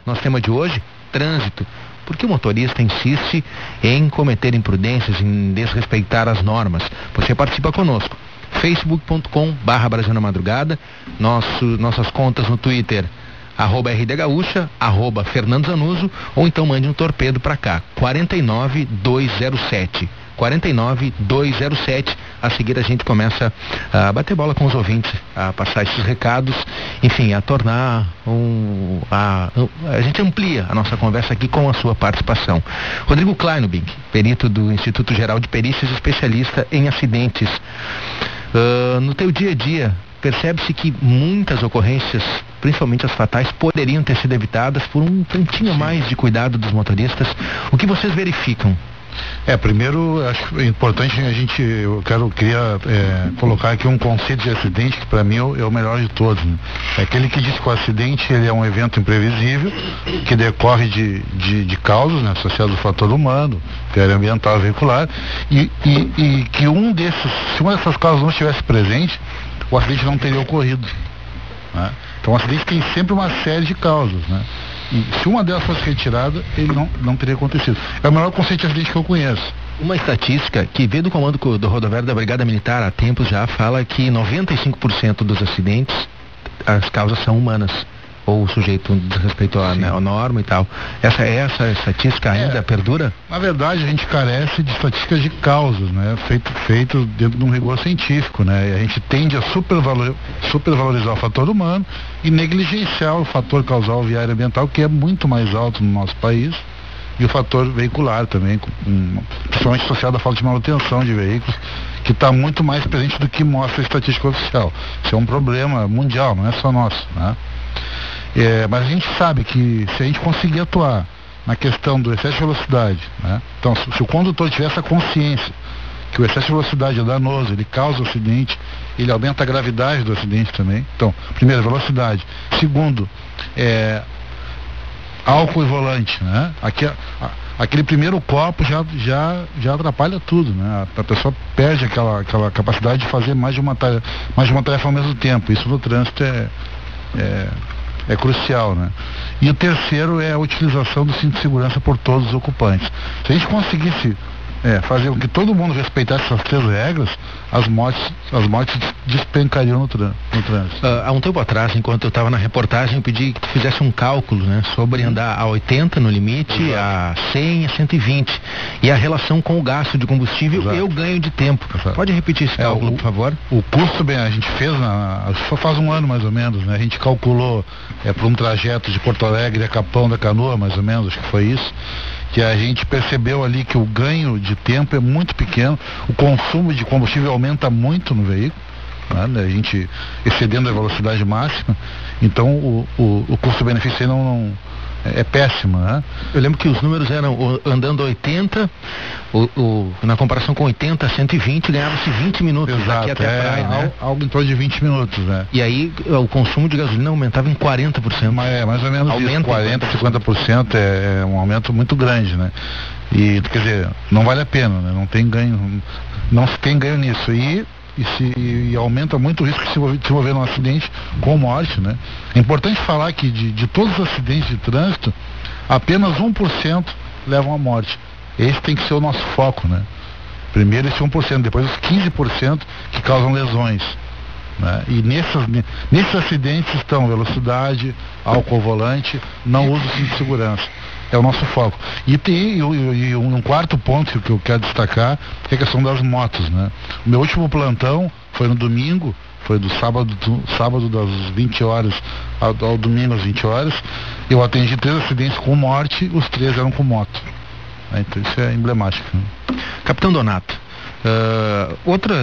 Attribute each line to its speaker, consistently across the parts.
Speaker 1: Nosso tema de hoje, trânsito. Por que o motorista insiste em cometer imprudências, em desrespeitar as normas? Você participa conosco. facebook.com/Brasil na Madrugada, nossas contas no Twitter, @RDGaúcha, @Fernando Zanuso, ou então mande um torpedo para cá, 49207. 49207. A seguir a gente começa a bater bola com os ouvintes, a passar esses recados, enfim, a tornar a gente amplia a nossa conversa aqui com a sua participação. Rodrigo Kleinobing, perito do Instituto Geral de Perícias, especialista em acidentes. No teu dia a dia, percebe-se que muitas ocorrências, principalmente as fatais, poderiam ter sido evitadas por um tantinho mais de cuidado dos motoristas. O que vocês verificam?
Speaker 2: Primeiro, acho importante queria colocar aqui um conceito de acidente que para mim é o melhor de todos, né? É aquele que diz que o acidente ele é um evento imprevisível que decorre de causas, né, associadas ao fator humano, que é ambiental, veicular, e que se uma dessas causas não estivesse presente, o acidente não teria ocorrido, né? Então o acidente tem sempre uma série de causas, né? E se uma delas fosse retirada, ele não teria acontecido. É o melhor conceito de acidente que eu conheço.
Speaker 1: Uma estatística que veio do comando do rodoviário da Brigada Militar há tempos já fala que 95% dos acidentes, as causas são humanas. Ou o sujeito desrespeitou a norma e tal. Essa estatística ainda perdura?
Speaker 2: Na verdade, a gente carece de estatísticas de causas, né? Feito dentro de um rigor científico, né? E a gente tende a supervalorizar o fator humano e negligenciar o fator causal viário e ambiental, que é muito mais alto no nosso país, e o fator veicular também, principalmente associado à falta de manutenção de veículos, que está muito mais presente do que mostra a estatística oficial. Isso é um problema mundial, não é só nosso, né? Mas a gente sabe que se a gente conseguir atuar na questão do excesso de velocidade, né? Então, se o condutor tiver essa consciência que o excesso de velocidade é danoso, ele causa o acidente, ele aumenta a gravidade do acidente também. Então, primeiro, velocidade. Segundo, álcool e volante, né? Aquele primeiro copo já atrapalha tudo, né? A pessoa perde aquela capacidade de fazer mais de uma tarefa ao mesmo tempo. Isso no trânsito é crucial, né? E o terceiro é a utilização do cinto de segurança por todos os ocupantes. Se a gente conseguisse fazer com que todo mundo respeitasse essas 3 regras, as mortes despencariam no trânsito.
Speaker 1: Há um tempo atrás, enquanto eu estava na reportagem, eu pedi que tu fizesse um cálculo, né, sobre andar a 80 no limite, a 100, a 120, e a relação com o gasto de combustível e o ganho de tempo. Pode repetir esse cálculo, por favor?
Speaker 2: O custo, a gente fez, só faz um ano mais ou menos, né? A gente calculou para um trajeto de Porto Alegre a Capão da Canoa, mais ou menos, acho que foi isso, que a gente percebeu ali que o ganho de tempo é muito pequeno, o consumo de combustível aumenta muito no veículo, né? A gente excedendo a velocidade máxima, então o custo-benefício aí não é péssimo, né?
Speaker 1: Eu lembro que os números eram andando 80, na comparação com 80 a 120, ganhava-se 20 minutos.
Speaker 2: Exato,
Speaker 1: daqui até a praia, né?
Speaker 2: Algo em torno de 20 minutos, né?
Speaker 1: E aí o consumo de gasolina aumentava em 40%.
Speaker 2: Mais ou menos isso, 40%, 50% é um aumento muito grande, né? E, quer dizer, não vale a pena, né? Não se tem ganho nisso. E aumenta muito o risco de se envolver num acidente com morte, né? É importante falar que de todos os acidentes de trânsito, apenas 1% levam à morte. Esse tem que ser o nosso foco, né? Primeiro esse 1%, depois os 15% que causam lesões, né? E nesses acidentes estão velocidade, álcool ao volante, não uso cinto de segurança. É o nosso foco. E um quarto ponto que eu quero destacar é a questão das motos, né? O meu último plantão foi no domingo, foi do sábado das 20 horas ao domingo às 20 horas. Eu atendi 3 acidentes com morte, os 3 eram com moto. Então isso é emblemático, né?
Speaker 1: Capitão Donato, outro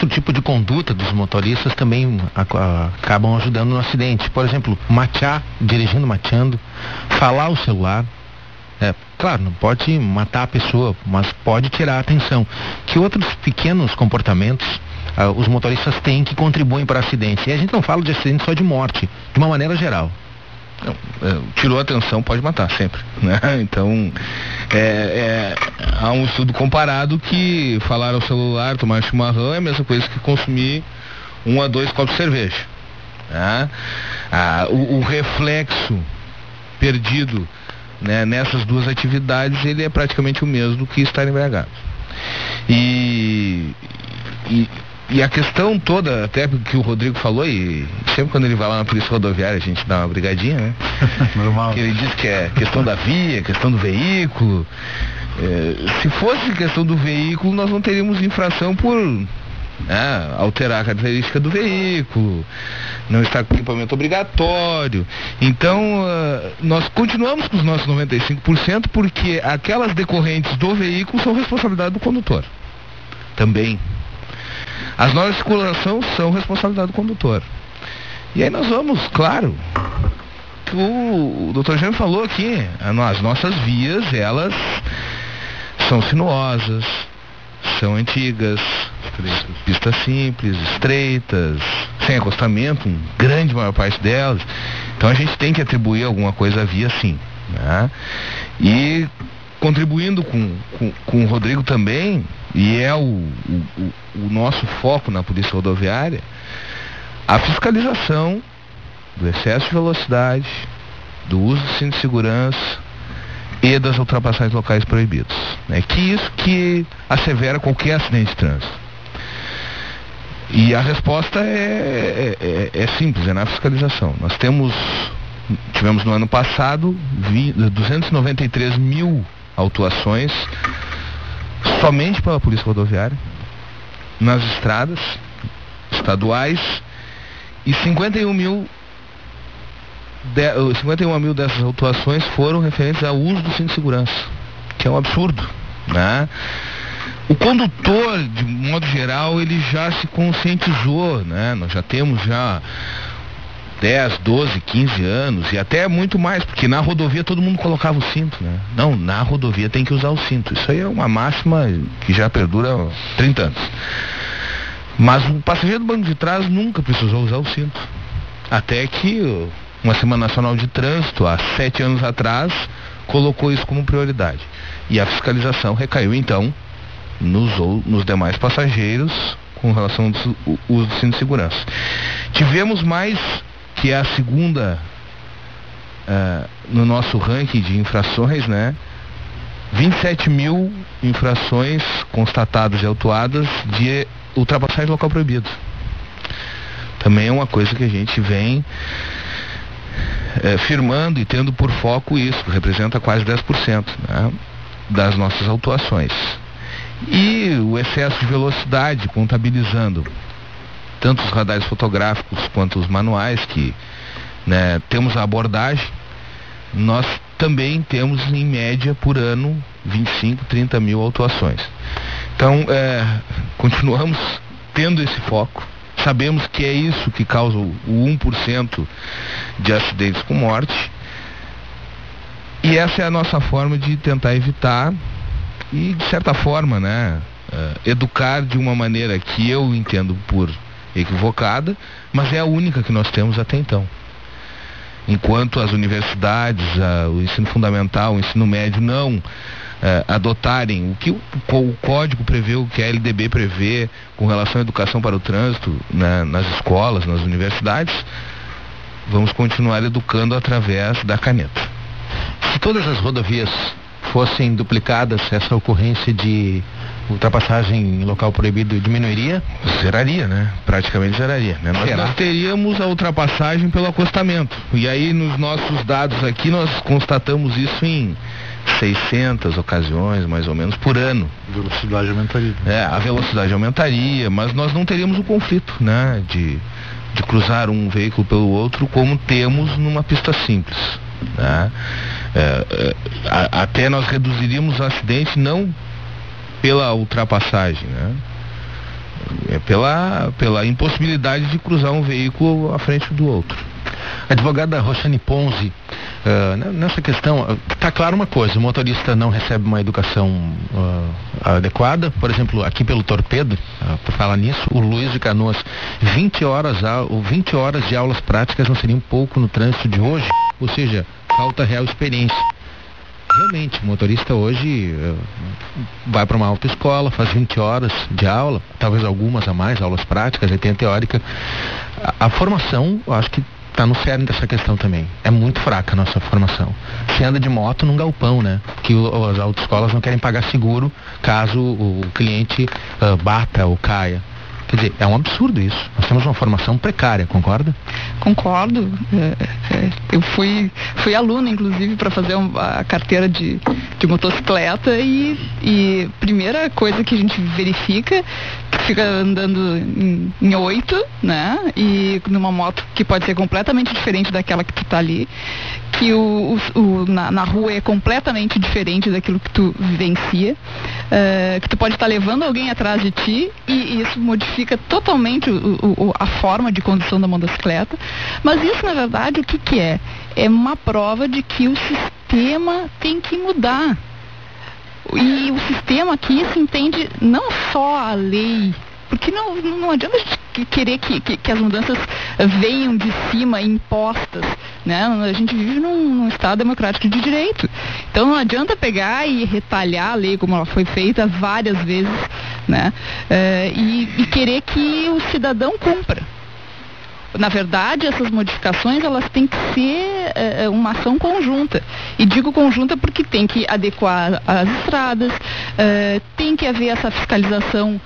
Speaker 1: tipo de conduta dos motoristas também acabam ajudando no acidente. Por exemplo, dirigindo mateando, falar o celular. Claro, não pode matar a pessoa, mas pode tirar a atenção. Que outros pequenos comportamentos os motoristas têm que contribuem para acidentes? E a gente não fala de acidente só de morte, de uma maneira geral.
Speaker 3: Não, tirou a atenção, pode matar sempre, né? Então há um estudo comparado que falar ao celular, tomar chimarrão é a mesma coisa que consumir 1 a 2 copos de cerveja, né? O reflexo perdido, né, nessas duas atividades, ele é praticamente o mesmo do que estar embriagado. E a questão toda, até que o Rodrigo falou, e sempre quando ele vai lá na polícia rodoviária a gente dá uma brigadinha, né?
Speaker 2: Normal.
Speaker 3: Ele diz que é questão da via, questão do veículo. Se fosse questão do veículo, nós não teríamos infração por alterar a característica do veículo, não estar com equipamento obrigatório. Então, nós continuamos com os nossos 95%, porque aquelas decorrentes do veículo são responsabilidade do condutor. Também. As normas de circulação são responsabilidade do condutor. E aí nós vamos, claro, o Dr. Jaime falou aqui, as nossas vias, elas são sinuosas, são antigas, pistas simples, estreitas, sem acostamento, grande maior parte delas. Então a gente tem que atribuir alguma coisa à via, sim, né? E contribuindo com o Rodrigo também, e é o nosso foco na polícia rodoviária, a fiscalização do excesso de velocidade, do uso do cinto de segurança e das ultrapassagens locais proibidas. É que isso que assevera qualquer acidente de trânsito. E a resposta é simples, é na fiscalização. Nós tivemos no ano passado 293 mil autuações somente pela polícia rodoviária nas estradas estaduais, e 51 mil dessas autuações foram referentes ao uso do cinto de segurança, que é um absurdo, né? O condutor, de modo geral, ele já se conscientizou, né? Nós já temos 10, 12, 15 anos, e até muito mais, porque na rodovia todo mundo colocava o cinto, né? Não, na rodovia tem que usar o cinto. Isso aí é uma máxima que já perdura há 30 anos. Mas o passageiro do banco de trás nunca precisou usar o cinto. Até que uma Semana Nacional de Trânsito, há 7 anos atrás, colocou isso como prioridade. E a fiscalização recaiu, então, nos demais passageiros com relação ao uso do cinto de segurança. Tivemos mais, que é a segunda no nosso ranking de infrações, né? 27 mil infrações constatadas e autuadas de ultrapassagem local proibido. Também é uma coisa que a gente vem firmando e tendo por foco isso, que representa quase 10%, né, das nossas autuações. E o excesso de velocidade, contabilizando tanto os radares fotográficos quanto os manuais, que, né, temos a abordagem, nós também temos em média por ano 25, 30 mil autuações. Então, continuamos tendo esse foco. Sabemos que é isso que causa o 1% de acidentes com morte. E essa é a nossa forma de tentar evitar e, de certa forma, né, educar de uma maneira que eu entendo por equivocada, mas é a única que nós temos até então. Enquanto as universidades, o ensino fundamental, o ensino médio não adotarem o que o código prevê, o que a LDB prevê com relação à educação para o trânsito, né, nas escolas, nas universidades, vamos continuar educando através da caneta.
Speaker 1: Se todas as rodovias fossem duplicadas, essa ocorrência de ultrapassagem em local proibido diminuiria?
Speaker 3: Zeraria, né? Praticamente zeraria, né? Nós teríamos a ultrapassagem pelo acostamento. E aí, nos nossos dados aqui, nós constatamos isso em 600 ocasiões, mais ou menos, por ano.
Speaker 2: A velocidade aumentaria.
Speaker 3: A velocidade aumentaria, mas nós não teríamos o conflito, né? De cruzar um veículo pelo outro, como temos numa pista simples, né? Até nós reduziríamos o acidente não pela ultrapassagem, né? É pela impossibilidade de cruzar um veículo à frente do outro.
Speaker 1: A advogada Roxane Ponzi, nessa questão, está claro uma coisa: o motorista não recebe uma educação adequada. Por exemplo, aqui pelo Torpedo, por falar nisso, o Luiz de Canoas, 20 horas de aulas práticas não seriam pouco no trânsito de hoje, ou seja, falta real experiência. Realmente, o motorista hoje vai para uma autoescola, faz 20 horas de aula, talvez algumas a mais, aulas práticas, e tem a teórica. A formação, eu acho que está no cerne dessa questão também. É muito fraca a nossa formação. Você anda de moto num galpão, né? Que as autoescolas não querem pagar seguro caso o cliente bata ou caia. Quer dizer, é um absurdo isso. Nós temos uma formação precária, concorda?
Speaker 4: Concordo. Eu fui aluna, inclusive, para fazer a carteira de motocicleta e primeira coisa que a gente verifica, fica andando em 8, né? E numa moto que pode ser completamente diferente daquela que tu tá ali, que na rua é completamente diferente daquilo que tu vivencia, que tu pode estar levando alguém atrás de ti e isso modifica totalmente a forma de condução da motocicleta. Mas isso, na verdade, o que é? É uma prova de que o sistema tem que mudar. E o sistema aqui se entende não só a lei, porque não adianta a gente querer que as mudanças venham de cima, impostas, né? A gente vive num Estado democrático de direito. Então não adianta pegar e retalhar a lei como ela foi feita várias vezes, né? E querer que o cidadão cumpra. Na verdade, essas modificações, elas têm que ser uma ação conjunta. E digo conjunta porque tem que adequar as estradas, tem que haver essa fiscalização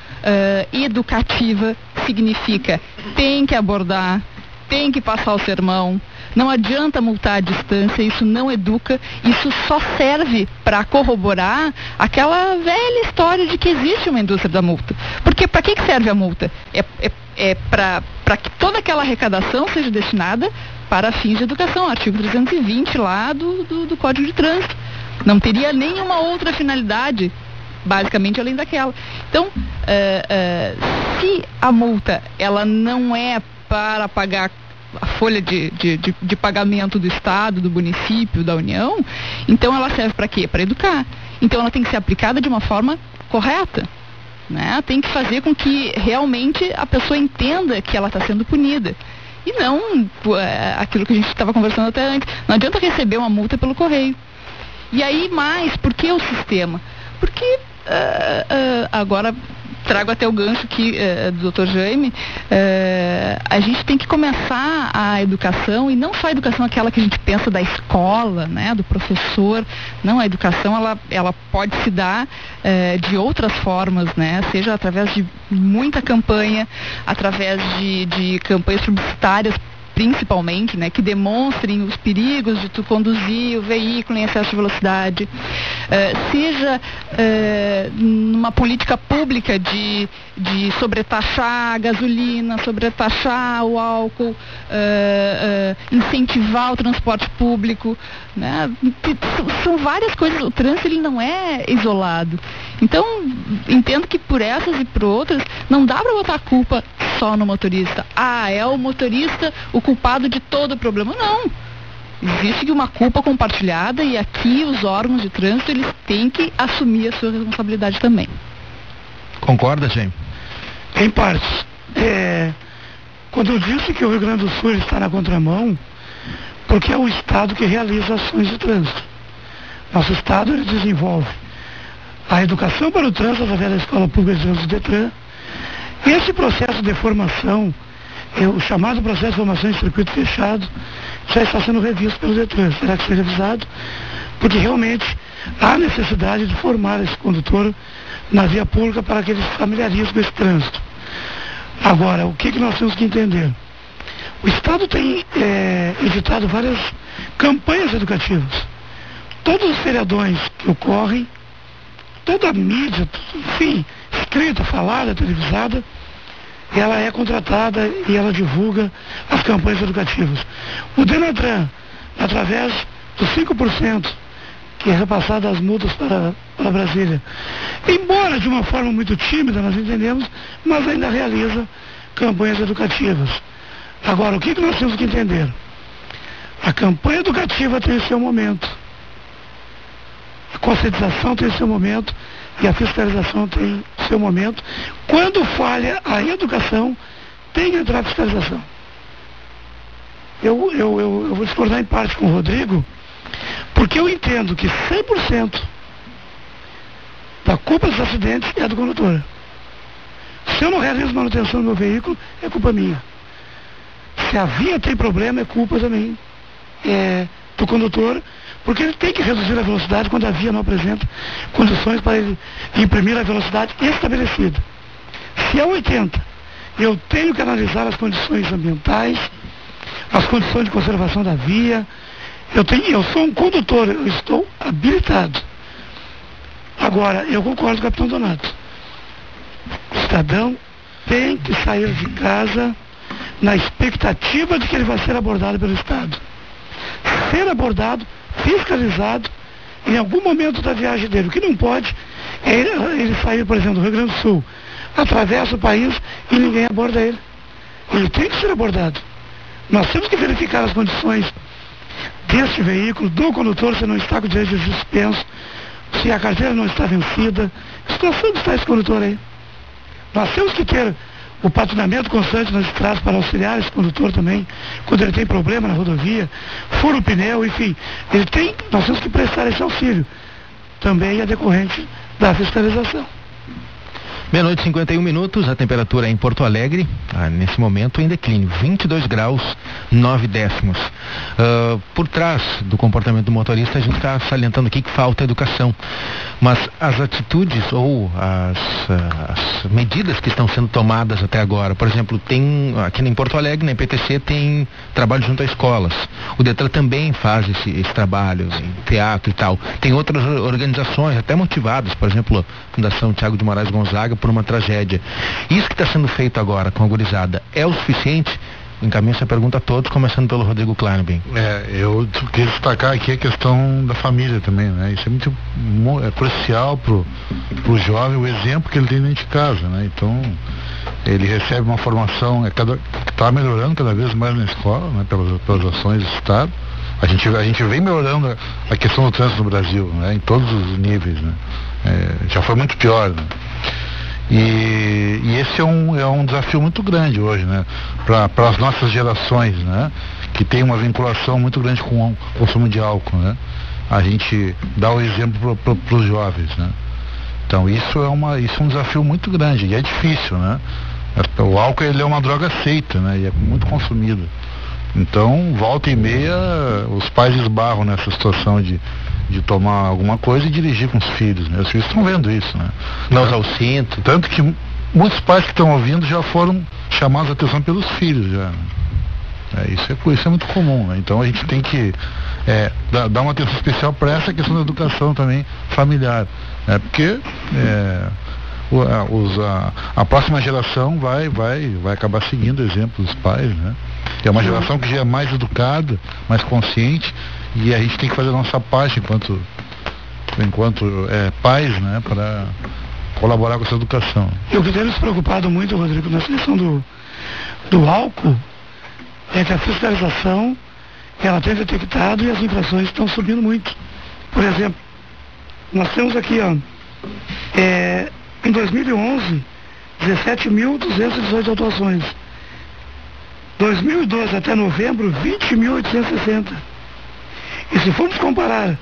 Speaker 4: educativa, significa tem que abordar, tem que passar o sermão. Não adianta multar à distância, isso não educa, isso só serve para corroborar aquela velha história de que existe uma indústria da multa. Porque para que serve a multa? É para que toda aquela arrecadação seja destinada para fins de educação, artigo 320 lá do Código de Trânsito. Não teria nenhuma outra finalidade, basicamente, além daquela. Então, se a multa ela não é para pagar a folha de pagamento do Estado, do município, da União, então ela serve para quê? Para educar. Então ela tem que ser aplicada de uma forma correta, né? Tem que fazer com que realmente a pessoa entenda que ela está sendo punida. E não aquilo que a gente estava conversando até antes. Não adianta receber uma multa pelo correio. E aí mais, por que o sistema? Porque agora trago até o gancho aqui do Dr. Jaime, a gente tem que começar a educação, e não só a educação aquela que a gente pensa da escola, né, do professor. Não, a educação ela pode se dar de outras formas, né, seja através de muita campanha, através de campanhas publicitárias, principalmente, né, que demonstrem os perigos de tu conduzir o veículo em excesso de velocidade, seja numa política pública de sobretaxar a gasolina, sobretaxar o álcool, incentivar o transporte público, né? São várias coisas. O trânsito ele não é isolado. Então, entendo que por essas e por outras, não dá para botar a culpa só no motorista. É o motorista o culpado de todo o problema. Não. Existe uma culpa compartilhada e aqui os órgãos de trânsito, eles têm que assumir a sua responsabilidade também.
Speaker 1: Concorda, Jaime?
Speaker 5: Em partes. Quando eu disse que o Rio Grande do Sul está na contramão, porque é o Estado que realiza ações de trânsito. Nosso Estado ele desenvolve a educação para o trânsito através da Escola Pública de Trânsito DETRAN. Esse processo de formação, o chamado processo de formação em circuito fechado, já está sendo revisto pelo DETRAN. Terá que ser revisado, porque realmente há necessidade de formar esse condutor na via pública para que ele se familiarize com esse trânsito. Agora, o que nós temos que entender? O Estado tem editado várias campanhas educativas. Todos os feriadões que ocorrem, toda a mídia, enfim, escrita, falada, televisada, ela é contratada e ela divulga as campanhas educativas. O Denatran, através dos 5% que é repassado as multas para Brasília, embora de uma forma muito tímida, nós entendemos, mas ainda realiza campanhas educativas. Agora, o que nós temos que entender? A campanha educativa tem o seu momento, a conscientização tem o seu momento e a fiscalização tem o seu momento. Quando falha a educação, tem que entrar a fiscalização. Eu vou discordar em parte com o Rodrigo, porque eu entendo que 100% da culpa dos acidentes é do condutor. Se eu não realizo manutenção do meu veículo, é culpa minha. Se Se a via tem problema, é culpa também do condutor, porque ele tem que reduzir a velocidade quando a via não apresenta condições para ele imprimir a velocidade estabelecida. Se é 80, eu tenho que analisar as condições ambientais, as condições de conservação da via. Eu sou um condutor, eu estou habilitado. Agora, eu concordo com o capitão Donato. O cidadão tem que sair de casa na expectativa de que ele vai ser abordado pelo Estado. Ser abordado, fiscalizado, em algum momento da viagem dele. O que não pode é ele sair, por exemplo, do Rio Grande do Sul, atravessa o país e ninguém aborda ele. Ele tem que ser abordado. Nós temos que verificar as condições deste veículo, do condutor, se não está com direito de suspenso, se a carteira não está vencida. Que situação está esse condutor aí? Nós temos que ter o patrulhamento constante nas estradas para auxiliar esse condutor também, quando ele tem problema na rodovia, fura o pneu, enfim. Nós temos que prestar esse auxílio. Também é decorrente da fiscalização.
Speaker 1: Meia-noite, 51 minutos, a temperatura em Porto Alegre, nesse momento em declínio, 22 graus, 9 décimos. Por trás do comportamento do motorista, a gente está salientando aqui que falta educação. Mas as atitudes ou as medidas que estão sendo tomadas até agora, por exemplo, aqui em Porto Alegre, na IPTC, tem trabalho junto a escolas. O Detran também faz esse trabalho em teatro e tal. Tem outras organizações, até motivadas, por exemplo, a Fundação Thiago de Moraes Gonzaga, por uma tragédia. Isso que está sendo feito agora com a gurizada é o suficiente? Encaminho essa pergunta a todos, começando pelo Rodrigo Kleinbein.
Speaker 2: Eu queria destacar aqui a questão da família também, né? Isso é muito crucial pro jovem, o exemplo que ele tem dentro de casa, né? Então, ele recebe uma formação, está melhorando cada vez mais na escola, né? Pelas ações do Estado. A gente vem melhorando a questão do trânsito no Brasil, né? Em todos os níveis, né? Já foi muito pior, né? E esse é um desafio muito grande hoje, né? Para as nossas gerações, né? Que tem uma vinculação muito grande com o consumo de álcool, né? A gente dá o exemplo para os jovens, né? Então isso é um desafio muito grande e é difícil, né? O álcool, ele é uma droga aceita, né? E é muito consumido. Então, volta e meia, os pais esbarram nessa situação de tomar alguma coisa e dirigir com os filhos, né? Os filhos estão vendo isso, né?
Speaker 1: Não usar o cinto.
Speaker 2: Tanto que muitos pais que estão ouvindo já foram chamados a atenção pelos filhos, já, né? Isso é muito comum, né? Então a gente tem que dar uma atenção especial para essa questão da educação também familiar, né? Porque a próxima geração vai acabar seguindo o exemplo dos pais, né? É uma geração que já é mais educada, mais consciente, e a gente tem que fazer a nossa parte enquanto pais, né, para colaborar com essa educação.
Speaker 5: E o que tem nos preocupado muito, Rodrigo, na questão do álcool, é que a fiscalização, ela tem detectado e as infrações estão subindo muito. Por exemplo, nós temos aqui, em 2011, 17.218 autuações. 2012 até novembro, 20.860. E se formos comparar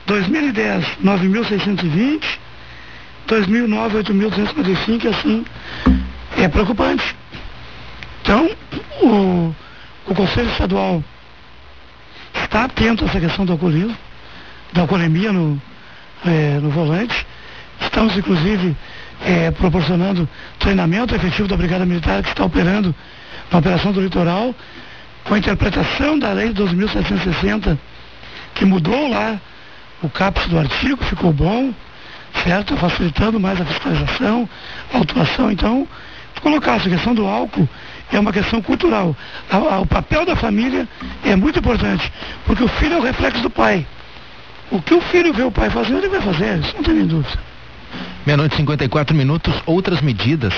Speaker 5: 2010, 9.620, 2009, 8.255, assim, é preocupante. Então, o Conselho Estadual está atento a essa questão do alcoolismo, da alcoolemia no volante. Estamos, inclusive, proporcionando treinamento efetivo da Brigada Militar, que está operando na Operação do Litoral, com a interpretação da Lei 12.760, que mudou lá o caput do artigo, ficou bom, certo? Facilitando mais a fiscalização, a autuação. Então, colocar essa questão do álcool é uma questão cultural. O papel da família é muito importante, porque o filho é o reflexo do pai. O que o filho vê o pai fazendo, ele vai fazer, isso não tem nem dúvida.
Speaker 1: Meia-noite, 54 minutos, outras medidas.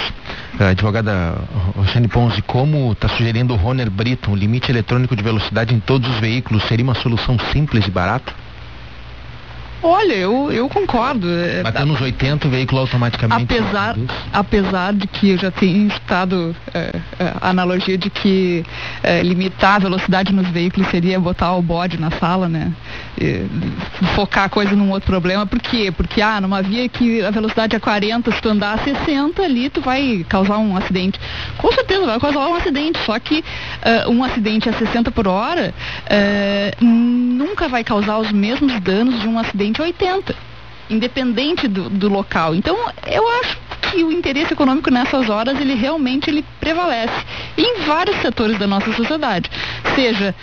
Speaker 1: A advogada Roxane Ponzi, como está sugerindo o Roner Brito, um limite eletrônico de velocidade em todos os veículos, seria uma solução simples e barata?
Speaker 4: Olha, eu concordo.
Speaker 1: Batendo nos 80, o veículo automaticamente...
Speaker 4: Apesar de que eu já tenho estado a analogia de que limitar a velocidade nos veículos seria botar o bode na sala, né? focar a coisa num outro problema. Por quê? Porque numa via que a velocidade é 40, se tu andar a 60 ali, tu vai causar um acidente. Com certeza vai causar um acidente, só que um acidente a 60 por hora nunca vai causar os mesmos danos de um acidente a 80, independente do local. Então, eu acho que o interesse econômico nessas horas, ele realmente prevalece em vários setores da nossa sociedade, seja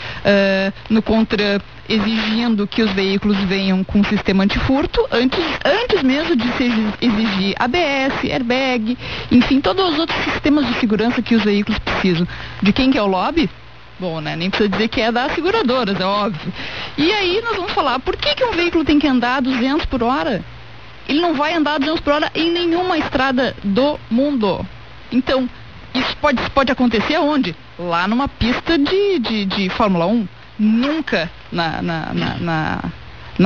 Speaker 4: no contra, exigindo que os veículos venham com um sistema antifurto, antes mesmo de se exigir ABS, airbag, enfim, todos os outros sistemas de segurança que os veículos precisam. De quem que é o lobby? Bom, né? Nem precisa dizer que é das seguradoras, é óbvio. E aí nós vamos falar, por que um veículo tem que andar a 200 por hora? Ele não vai andar a 200 por hora em nenhuma estrada do mundo. Então, isso pode acontecer aonde? Lá numa pista de Fórmula 1. Nunca na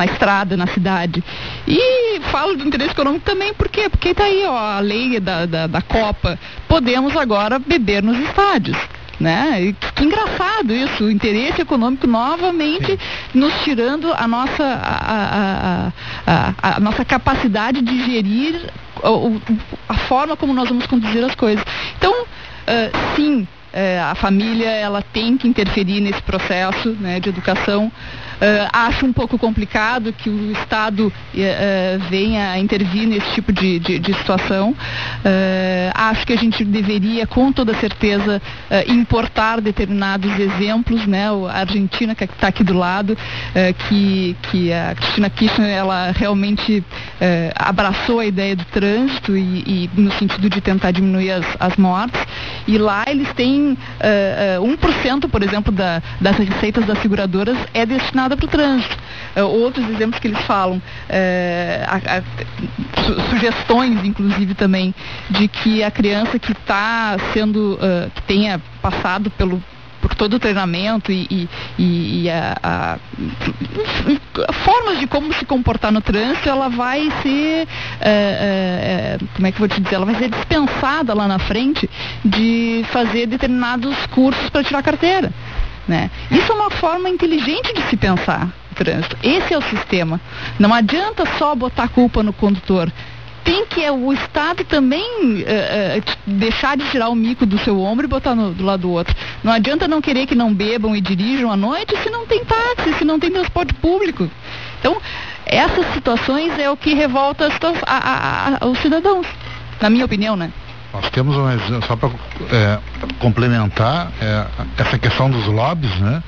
Speaker 4: estrada, na cidade. E falo do interesse econômico também, por quê? Porque tá aí, a lei da Copa. Podemos agora beber nos estádios. Né? E que engraçado isso, o interesse econômico novamente nos tirando a nossa capacidade de gerir a forma como nós vamos conduzir as coisas. Então, sim, a família ela tem que interferir nesse processo, né, de educação. Acho um pouco complicado que o Estado venha a intervir nesse tipo de situação. Acho que a gente deveria, com toda certeza, importar determinados exemplos, né? A Argentina, que está aqui do lado, que a Cristina Kirchner, ela realmente abraçou a ideia do trânsito e no sentido de tentar diminuir as mortes. E lá eles têm 1%, por exemplo, das receitas das seguradoras é destinada para o trânsito. Outros exemplos que eles falam, sugestões, inclusive, também, de que a criança que está sendo, que tenha passado por todo o treinamento e formas de como se comportar no trânsito, ela vai ser, como é que eu vou te dizer, ela vai ser dispensada lá na frente de fazer determinados cursos para tirar carteira. Né? Isso é uma forma inteligente de se pensar o trânsito. Esse é o sistema. Não adianta só botar a culpa no condutor. Tem que o Estado também deixar de tirar o mico do seu ombro e botar do lado do outro. Não adianta não querer que não bebam e dirijam à noite se não tem táxi, se não tem transporte público. Então, essas situações é o que revolta os cidadãos, na minha opinião, né?
Speaker 2: Nós temos um exemplo, só para complementar essa questão dos lobbies, né?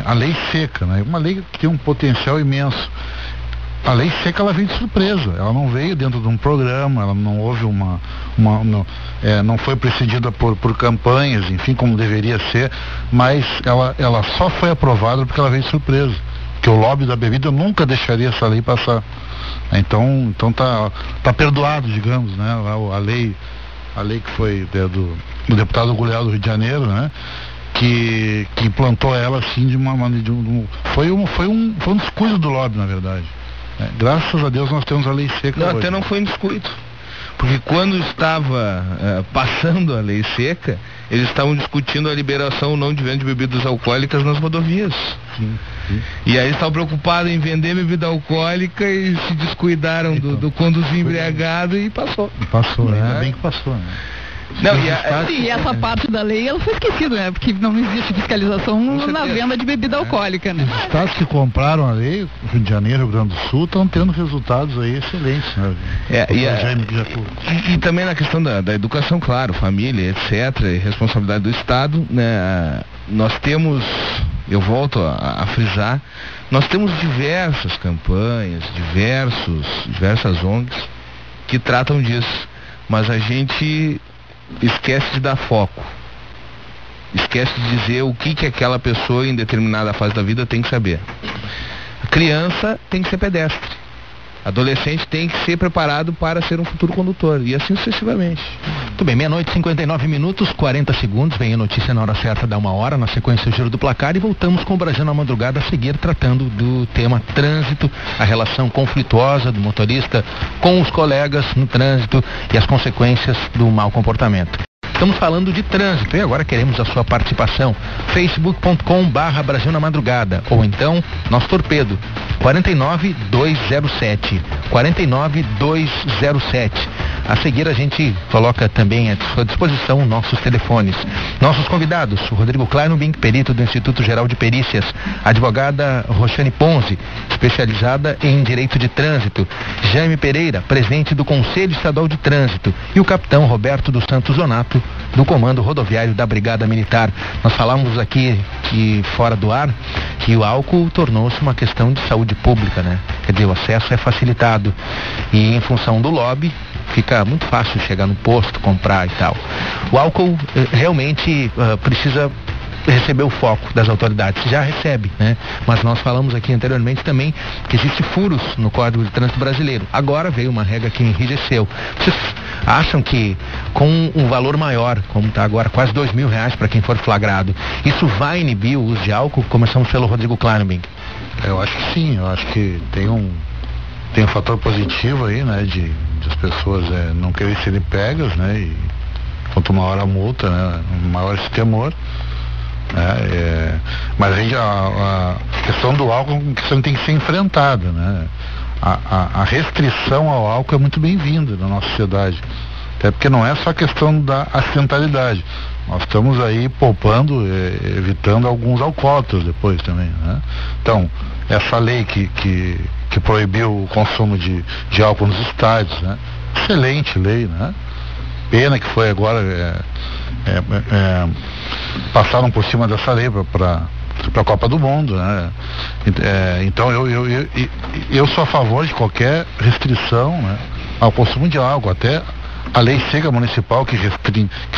Speaker 2: A lei seca, né? Uma lei que tem um potencial imenso. A lei seca, ela veio de surpresa, ela não veio dentro de um programa, ela não houve não foi precedida por campanhas, enfim, como deveria ser, mas ela só foi aprovada porque ela veio de surpresa, porque o lobby da bebida nunca deixaria essa lei passar. Então tá perdoado, digamos, né? A lei que foi do deputado Gurgel do Rio de Janeiro, né? Que implantou ela assim de uma maneira, foi um descuido do lobby, na verdade. Graças a Deus nós temos a lei seca.
Speaker 3: Não, hoje. Até não foi um descuido, porque quando estava passando a lei seca, eles estavam discutindo a liberação ou não de venda de bebidas alcoólicas nas rodovias. Sim. E aí eles estavam preocupados em vender bebida alcoólica e se descuidaram do conduzir embriagado e passou.
Speaker 2: Ainda bem que passou, né?
Speaker 4: Não, e essa parte da lei ela foi esquecida, né? Porque não existe fiscalização na venda de bebida alcoólica, né?
Speaker 2: Os estados que compraram a lei, Rio de Janeiro e Rio Grande do Sul, estão tendo resultados aí excelentes, né?
Speaker 3: E também na questão da educação, claro, família, etc., e responsabilidade do Estado, né? Nós temos, eu volto a frisar, nós temos diversas campanhas, diversas ONGs que tratam disso, mas a gente esquece de dar foco, esquece de dizer o que aquela pessoa em determinada fase da vida tem que saber. A criança tem que ser pedestre, adolescente tem que ser preparado para ser um futuro condutor, e assim sucessivamente.
Speaker 1: Muito bem, 00:59, 40 segundos, vem a notícia na hora certa, dá 1h, na sequência o giro do placar, e voltamos com o Brasil na Madrugada a seguir tratando do tema trânsito, a relação conflituosa do motorista com os colegas no trânsito e as consequências do mau comportamento. Estamos falando de trânsito e agora queremos a sua participação. facebook.com/Brasil na Madrugada ou então nosso torpedo 49207. A seguir a gente coloca também à sua disposição nossos telefones. Nossos convidados, o Rodrigo Kleinobing, perito do Instituto Geral de Perícias, a advogada Roxane Ponzi, especializada em Direito de Trânsito, Jaime Pereira, presidente do Conselho Estadual de Trânsito, e o capitão Roberto dos Santos Zonato, do Comando Rodoviário da Brigada Militar. Nós falamos aqui fora do ar que o álcool tornou-se uma questão de saúde pública, né? Quer dizer, o acesso é facilitado e em função do lobby fica muito fácil chegar no posto, comprar e tal. O álcool realmente precisa receber o foco das autoridades, já recebe, né? Mas nós falamos aqui anteriormente também que existe furos no Código de Trânsito Brasileiro. Agora veio uma regra que enrijeceu. Vocês acham que com um valor maior, como está agora, quase R$2.000 para quem for flagrado, isso vai inibir o uso de álcool? Começamos pelo Rodrigo Kleinobing.
Speaker 2: Eu acho que sim, eu acho que tem um fator positivo aí, né, de as pessoas não querem serem pegas, né, e quanto maior a multa, né, maior esse temor. Mas a questão do álcool é uma questão que tem que ser enfrentada, né? A restrição ao álcool é muito bem-vinda na nossa sociedade, até porque não é só a questão da acidentalidade. Nós estamos aí poupando, evitando alguns alcoólatras depois também, né? Então, essa lei que proibiu o consumo de álcool nos estádios, né? Excelente lei, né? Pena que foi agora passaram por cima dessa lei para a Copa do Mundo, né? Então eu sou a favor de qualquer restrição, né, ao consumo de álcool. Até a lei seca municipal que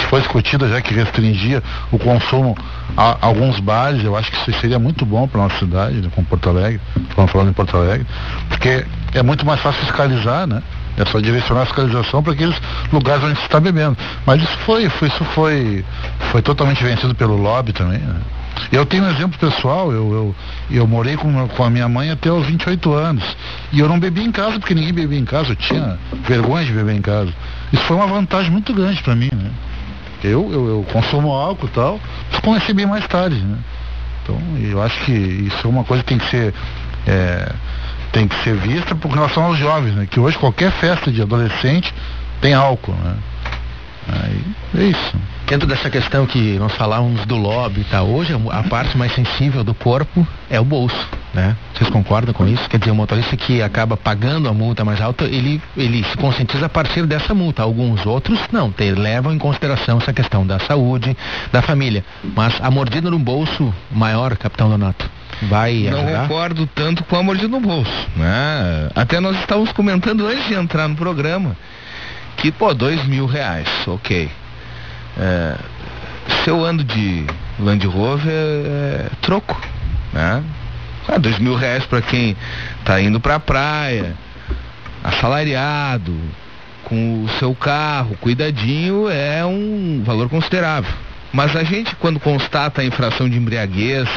Speaker 2: foi discutida já, que restringia o consumo a alguns bares, eu acho que isso seria muito bom para a nossa cidade, né, como Porto Alegre, falando em Porto Alegre, porque é muito mais fácil fiscalizar, né? É só direcionar a fiscalização para aqueles lugares onde se está bebendo. Mas isso foi totalmente vencido pelo lobby também, né? Eu tenho um exemplo pessoal, eu morei com a minha mãe até os 28 anos. E eu não bebi em casa, porque ninguém bebia em casa, eu tinha vergonha de beber em casa. Isso foi uma vantagem muito grande para mim, né? Eu consumo álcool e tal, só conheci bem mais tarde, né? Então, eu acho que isso é uma coisa que tem que ser vista por relação aos jovens, né? Que hoje qualquer festa de adolescente tem álcool, né? Aí, é isso.
Speaker 1: Dentro dessa questão que nós falávamos do lobby e tal, hoje a parte mais sensível do corpo é o bolso, né? Vocês concordam com isso? Quer dizer, o motorista que acaba pagando a multa mais alta, ele se conscientiza a partir dessa multa. Alguns outros não, levam em consideração essa questão da saúde, da família. Mas a mordida no bolso maior, capitão Donato, vai ajudar?
Speaker 3: Não concordo tanto com a mordida no bolso, né? Até nós estávamos comentando antes de entrar no programa que, R$2.000, ok. Se eu ando de Land Rover, troco, né? R$2.000 para quem está indo para a praia, assalariado, com o seu carro, cuidadinho, é um valor considerável. Mas a gente, quando constata a infração de embriaguez,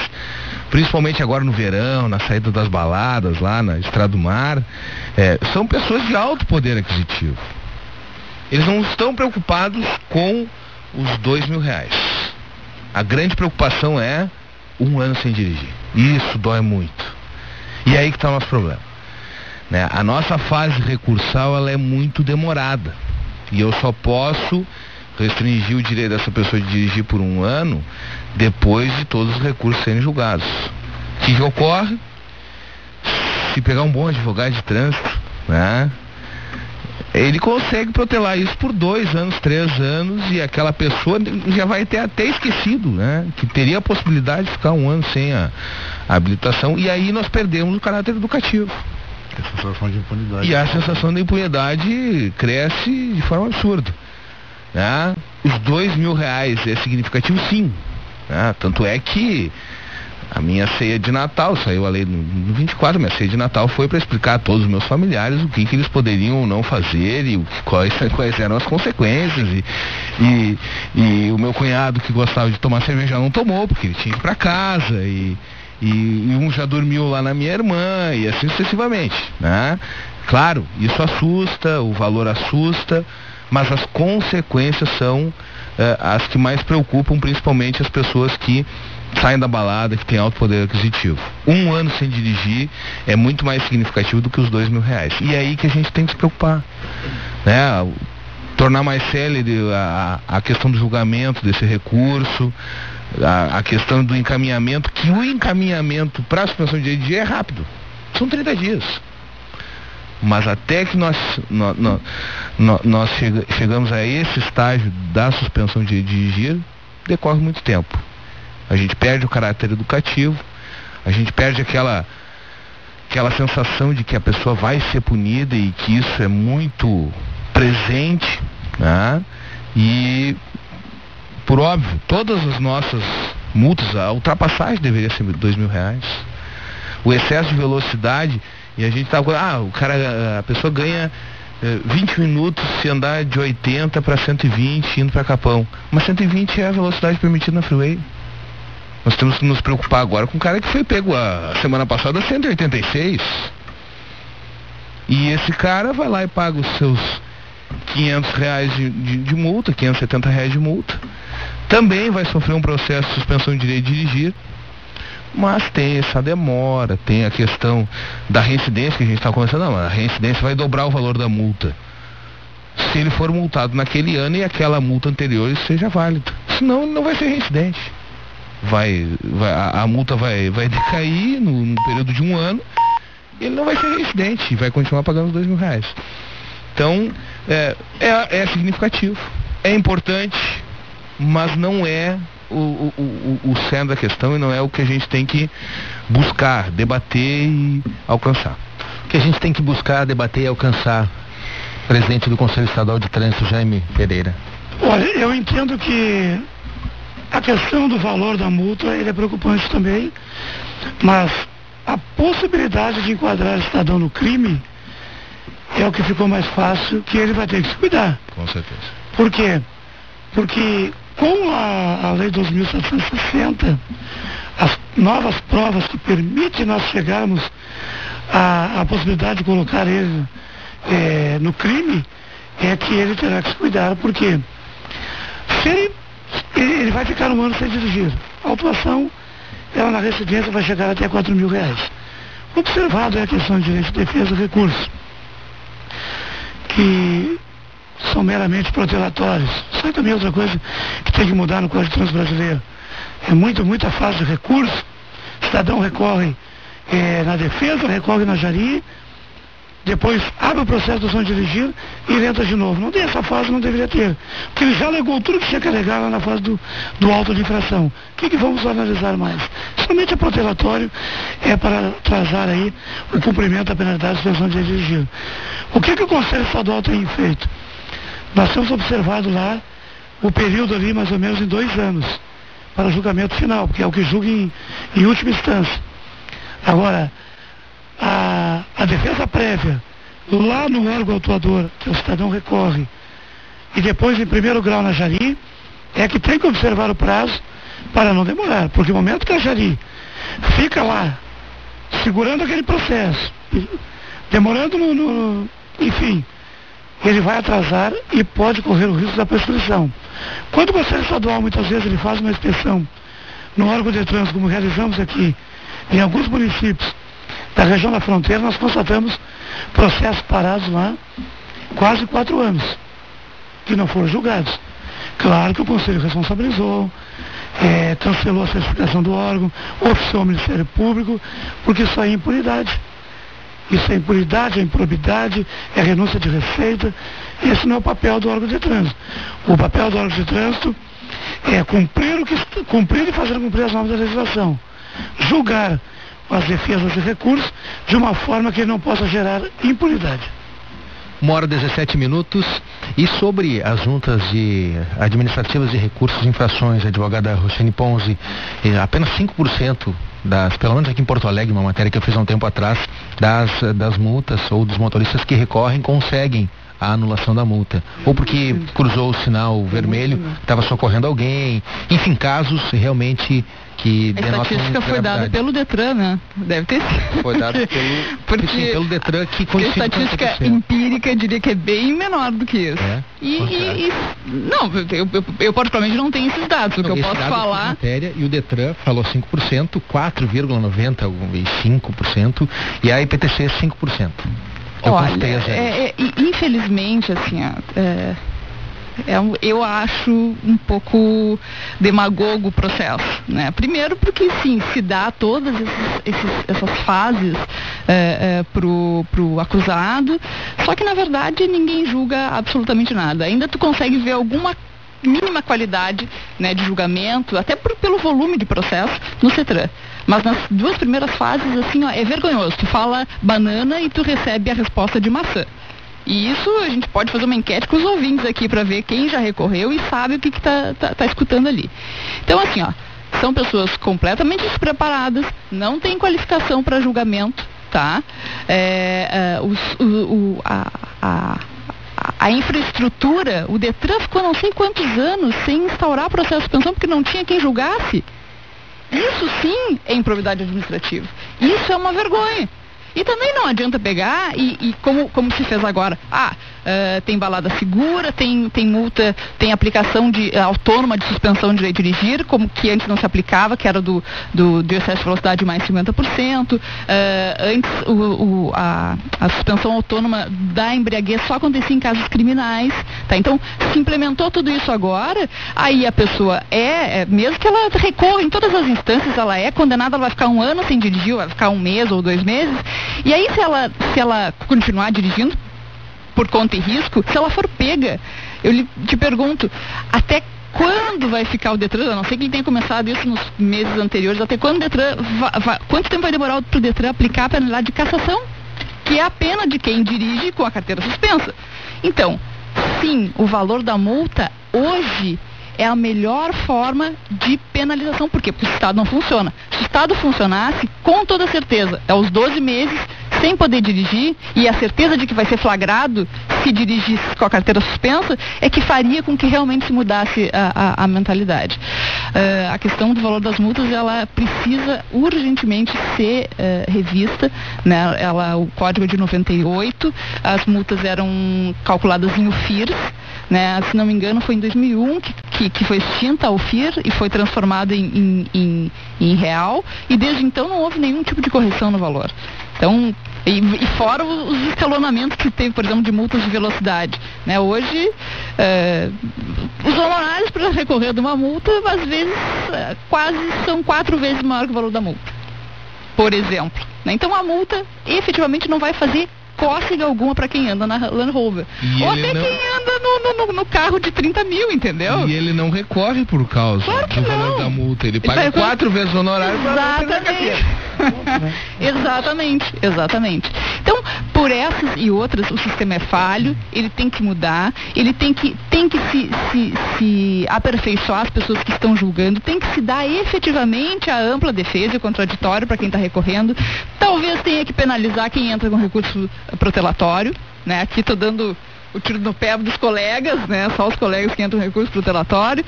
Speaker 3: principalmente agora no verão, na saída das baladas, lá na Estrada do Mar, são pessoas de alto poder aquisitivo. Eles não estão preocupados com os R$2.000. A grande preocupação é 1 ano sem dirigir. Isso dói muito. E aí que está o nosso problema, né? A nossa fase recursal, ela é muito demorada. E eu só posso restringir o direito dessa pessoa de dirigir por 1 ano depois de todos os recursos serem julgados. O que ocorre? Se pegar um bom advogado de trânsito, né, ele consegue protelar isso por 2 anos, 3 anos, e aquela pessoa já vai ter até esquecido, né, que teria a possibilidade de ficar 1 ano sem a habilitação, e aí nós perdemos o caráter educativo.
Speaker 2: A sensação de impunidade.
Speaker 3: E a sensação de impunidade cresce de forma absurda, né? Os R$2.000 é significativo, sim, né? Tanto é que a minha ceia de Natal, saiu a lei no 24, minha ceia de Natal foi para explicar a todos os meus familiares o que eles poderiam ou não fazer e quais eram as consequências. E o meu cunhado, que gostava de tomar cerveja, não tomou, porque ele tinha que ir para casa, e um já dormiu lá na minha irmã, e assim sucessivamente, né? Claro, isso assusta, o valor assusta, mas as consequências são as que mais preocupam, principalmente as pessoas que saem da balada, que têm alto poder aquisitivo. 1 ano sem dirigir é muito mais significativo do que os R$2.000. E é aí que a gente tem que se preocupar, né? Tornar mais célere a questão do julgamento desse recurso, a questão do encaminhamento, que o encaminhamento para a suspensão de dirigir é rápido, são 30 dias. Mas até que nós chegamos a esse estágio da suspensão de dirigir, decorre muito tempo. A gente perde o caráter educativo, a gente perde aquela sensação de que a pessoa vai ser punida e que isso é muito presente, né? E, por óbvio, todas as nossas multas, a ultrapassagem deveria ser R$2.000. O excesso de velocidade, e a gente a pessoa ganha 20 minutos se andar de 80 para 120 indo para Capão. Mas 120 é a velocidade permitida na freeway. Nós temos que nos preocupar agora com o cara que foi pego a semana passada a 186. E esse cara vai lá e paga os seus R$500 de multa, R$570 de multa. Também vai sofrer um processo de suspensão de direito de dirigir. Mas tem essa demora, tem a questão da reincidência que a gente está conversando. Não, a reincidência vai dobrar o valor da multa se ele for multado naquele ano e aquela multa anterior seja válida. Senão não vai ser reincidente. A multa vai decair no período de 1 ano, e ele não vai ser reincidente e vai continuar pagando os R$2.000. Então é significativo, é importante, mas não é o centro da questão e não é o que a gente tem que buscar, debater e alcançar.
Speaker 1: O que a gente tem que buscar, debater e alcançar, presidente do Conselho Estadual de Trânsito, Jaime Pereira?
Speaker 5: Olha, eu entendo que a questão do valor da multa ele é preocupante também, mas a possibilidade de enquadrar o cidadão no crime é o que ficou mais fácil, que ele vai ter que se cuidar.
Speaker 3: Com certeza.
Speaker 5: Por quê? Porque com a Lei 2.760, as novas provas que permitem nós chegarmos à possibilidade de colocar ele no crime, é que ele terá que se cuidar, porque se ele vai ficar 1 ano sem dirigir. A autuação, ela na residência vai chegar até R$4.000. Observado é a questão de direito de defesa e recurso, que são meramente protelatórios. Isso é também outra coisa que tem que mudar no Código de Trânsito brasileiro. É muita fase de recurso. O cidadão recorre na defesa, recorre na jari, depois abre o processo do som de dirigir e ele entra de novo. Não tem essa fase, não deveria ter. Porque ele já alegou tudo que tinha que alegar lá na fase do auto de infração. O que vamos analisar mais? Somente é protelatório, é para atrasar aí o cumprimento da penalidade de suspensão de dirigir. O que o Conselho Estadual tem feito? Nós temos observado lá o período ali mais ou menos em 2 anos para o julgamento final, porque é o que julga em última instância. Agora, a defesa prévia, lá no órgão autuador, que o cidadão recorre, e depois em primeiro grau na jari, é que tem que observar o prazo para não demorar, porque o momento que a jari fica lá, segurando aquele processo, demorando enfim, ele vai atrasar e pode correr o risco da prescrição. Quando o Conselho Estadual, muitas vezes, ele faz uma inspeção no órgão de trânsito, como realizamos aqui, em alguns municípios da região da fronteira, nós constatamos processos parados lá quase 4 anos, que não foram julgados. Claro que o Conselho responsabilizou, cancelou a certificação do órgão, oficiou o Ministério Público, porque isso aí é impunidade. Isso é impunidade, é improbidade, é renúncia de receita. Esse não é o papel do órgão de trânsito. O papel do órgão de trânsito é cumprir e fazer cumprir as normas da legislação. Julgar as defesas de recursos de uma forma que ele não possa gerar impunidade.
Speaker 1: 1h17. E sobre as juntas administrativas de recursos de infrações, a advogada Roxane Ponzi, apenas 5% pelo menos aqui em Porto Alegre, uma matéria que eu fiz há um tempo atrás, das multas ou dos motoristas que recorrem conseguem a anulação da multa, ou porque cruzou o sinal vermelho, estava socorrendo alguém, enfim, casos realmente que
Speaker 4: a estatística foi dada pelo Detran, né? Deve ter sido.
Speaker 1: Foi dada pelo Detran, que
Speaker 4: a estatística empírica diria que é bem menor do que isso. Não, eu particularmente não tenho esses dados. O que eu posso falar...
Speaker 1: Matéria, e o Detran falou 5%, 4,95%, e a IPTC 5%.
Speaker 4: Olha, infelizmente, assim, eu acho um pouco demagogo o processo, né? Primeiro porque, sim, se dá todas essas fases pro acusado, só que, na verdade, ninguém julga absolutamente nada. Ainda tu consegue ver alguma mínima qualidade, né, de julgamento, até pelo volume de processo no CETRAN. Mas nas duas primeiras fases, assim, é vergonhoso. Tu fala banana e tu recebe a resposta de maçã. E isso a gente pode fazer uma enquete com os ouvintes aqui para ver quem já recorreu e sabe o que tá escutando ali. Então, assim, são pessoas completamente despreparadas, não têm qualificação para julgamento, tá? A infraestrutura, o Detran ficou não sei quantos anos sem instaurar processo de suspensão porque não tinha quem julgasse. Isso sim é improbidade administrativa. Isso é uma vergonha. E também não adianta pegar e como se fez agora. Tem balada segura, tem multa, tem aplicação autônoma de suspensão de direito de dirigir, como que antes não se aplicava, que era do excesso de velocidade mais 50%. Antes a suspensão autônoma da embriaguez só acontecia em casos criminais. Tá? Então, se implementou tudo isso agora, aí a pessoa mesmo que ela recorra em todas as instâncias, ela é condenada, ela vai ficar 1 ano sem dirigir, vai ficar 1 mês ou 2 meses. E aí, se ela continuar dirigindo por conta e risco, se ela for pega, eu te pergunto, até quando vai ficar o Detran? A não ser que ele tenha começado isso nos meses anteriores, até quando o Detran quanto tempo vai demorar para o Detran aplicar a penalidade de cassação, que é a pena de quem dirige com a carteira suspensa? Então, sim, o valor da multa hoje é a melhor forma de penalização. Por quê? Porque o Estado não funciona. Se o Estado funcionasse, com toda certeza, aos 12 meses, sem poder dirigir, e a certeza de que vai ser flagrado se dirigisse com a carteira suspensa, é que faria com que realmente se mudasse a mentalidade. A questão do valor das multas, ela precisa urgentemente ser revista, né? O Código de 98, as multas eram calculadas em UFIRs, né? Se não me engano, foi em 2001 que foi extinta a UFIR e foi transformada em real, e desde então não houve nenhum tipo de correção no valor. Então, e fora os escalonamentos que teve, por exemplo, de multas de velocidade, né? Hoje, os honorários para recorrer de uma multa, às vezes, quase são 4 vezes maior que o valor da multa, por exemplo, né? Então, a multa efetivamente não vai fazer cócega alguma para quem anda na Land Rover. Ou até quem anda no carro de 30 mil, entendeu?
Speaker 3: E ele não recorre por causa do valor da multa. Ele paga 4 vezes o honorário para não perder
Speaker 4: Exatamente. Então, por essas e outras, o sistema é falho, ele tem que mudar, ele tem que se aperfeiçoar, as pessoas que estão julgando, tem que se dar efetivamente a ampla defesa e o contraditório para quem está recorrendo. Talvez tenha que penalizar quem entra com recurso protelatório, né? Aqui estou dando o tiro no pé dos colegas, né? Só os colegas que entram com recurso protelatório,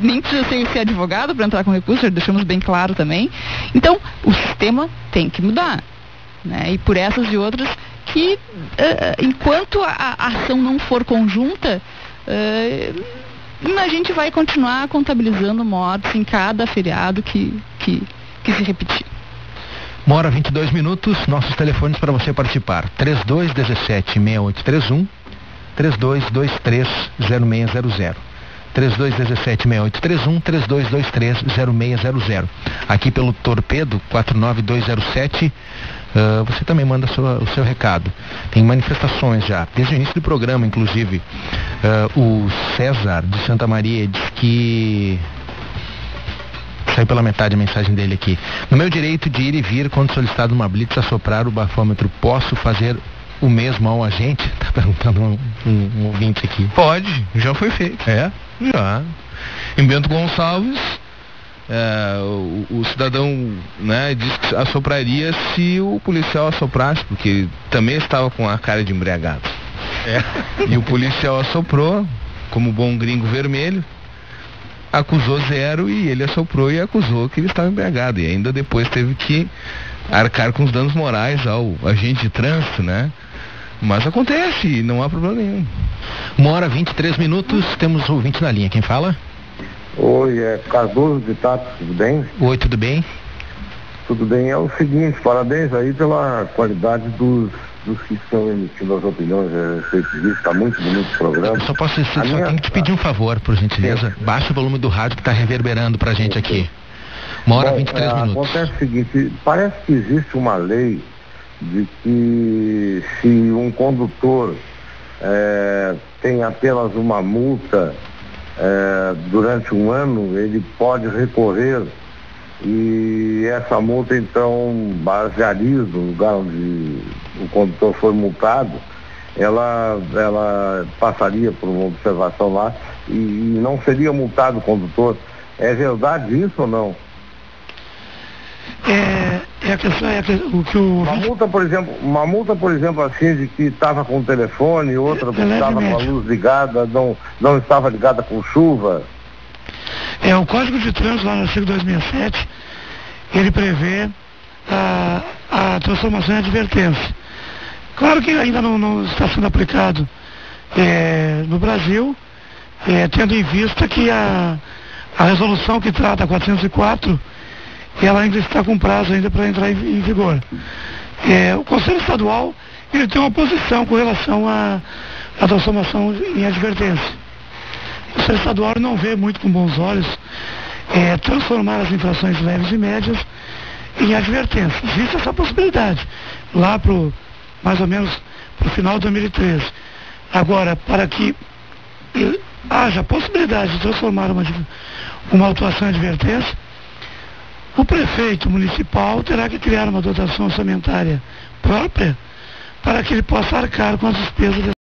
Speaker 4: nem precisa ser advogado para entrar com recurso, já deixamos bem claro também. Então, o sistema tem que mudar, né? E por essas e outras que, enquanto a ação não for conjunta, a gente vai continuar contabilizando mortes em cada feriado que se repetir.
Speaker 1: 1h 22 minutos, nossos telefones para você participar: 3217-6831, 3223-0600, 3217-6831, 3223-0600. Aqui pelo Torpedo 49207, você também manda o seu recado. Tem manifestações já, desde o início do programa, inclusive. O César de Santa Maria diz que... Saiu pela metade a mensagem dele aqui. No meu direito de ir e vir, quando solicitado uma blitz a soprar o bafômetro, posso fazer o mesmo ao agente? Tá perguntando um ouvinte aqui.
Speaker 3: Pode, já foi feito. Já. Em Bento Gonçalves, o cidadão, né, disse que assopraria se o policial assoprasse, porque ele também estava com a cara de embriagado. E o policial assoprou, como bom gringo vermelho. acusou 0 e ele assoprou e acusou que ele estava embriagado. E ainda depois teve que arcar com os danos morais ao agente de trânsito, né? Mas acontece, e não há problema nenhum.
Speaker 1: 1h23, temos o ouvinte na linha. Quem fala?
Speaker 6: Oi, é Cardoso de Tato, tudo bem?
Speaker 1: Oi, tudo bem?
Speaker 6: Tudo bem, é o seguinte, parabéns aí pela qualidade dos que estão emitindo as opiniões a respeito disso, está muito bonito o programa.
Speaker 1: Eu só tenho que te pedir um favor, por gentileza, baixa o volume do rádio que está reverberando pra gente aqui. 1h23.
Speaker 6: Acontece o seguinte, parece que existe uma lei de que se um condutor tem apenas uma multa durante um ano, ele pode recorrer e essa multa então basearia no lugar onde o condutor foi multado, ela passaria por uma observação lá e não seria multado o condutor. É verdade isso ou não?
Speaker 5: A questão é o que o...
Speaker 6: Uma multa, por exemplo, assim, de que estava com o telefone, outra que estava com a luz ligada, não estava ligada com chuva.
Speaker 5: O Código de Trânsito, lá no artigo 2007, ele prevê a transformação em advertência. Claro que ainda não está sendo aplicado no Brasil, tendo em vista que a resolução que trata a 404, ela ainda está com prazo ainda para entrar em vigor. O Conselho Estadual, ele tem uma posição com relação à transformação em advertência. O Conselho Estadual não vê muito com bons olhos transformar as infrações leves e médias em advertência. Existe essa possibilidade, lá mais ou menos para o final de 2013. Agora, para que haja possibilidade de transformar uma autuação em advertência, o prefeito municipal terá que criar uma dotação orçamentária própria para que ele possa arcar com as despesas